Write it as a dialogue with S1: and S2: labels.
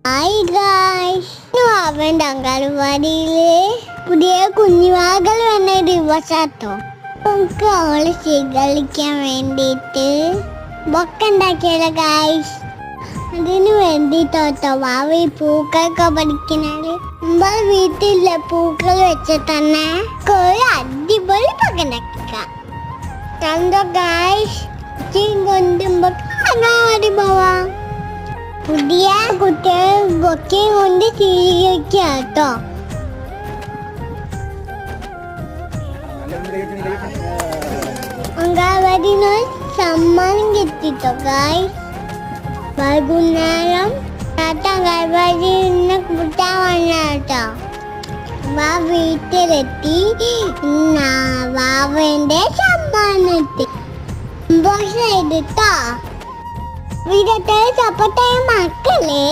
S1: Hi guys, അവൻ്റെ അംഗൻവാടിയില് പുതിയ കുഞ്ഞുവാകൾ വന്ന ദിവസാട്ടോ. നമുക്ക് അവള് കളിക്കാൻ വേണ്ടിയിട്ട് ബൊക്കെ ഉണ്ടാക്കിയല്ലോ ഗായ്സ്. അതിന് വേണ്ടിട്ടോ വാവ ഈ പൂക്കളൊക്കെ പഠിക്കണേ. നമ്മളെ വീട്ടിലെ പൂക്കൾ വെച്ച് തന്നെ ഒരു അടിപൊളി പൊക്കെ ഉണ്ടാക്കാം. കണ്ടോ ഗായ്സ്, കൊണ്ട് അംഗൻവാടി പോവാം. പുതിയ കുട്ടികൾ ബൊക്കയും കൊണ്ട് ചിരിക്കാട്ടോ. അംഗൻവാടിന് സമ്മാനം കിട്ടിട്ടോ ഗായ്സ്. വൈകുന്നേരം അംഗൻവാടി കൂട്ടാൻ വന്നാട്ടോ. വീട്ടിലെത്തി വാവന്റെ സമ്മാനം എത്തി ചെയ്തിട്ടോ. വീഡിയോ സപ്പോർട്ട് ചെയ്യാൻ മക്കളെ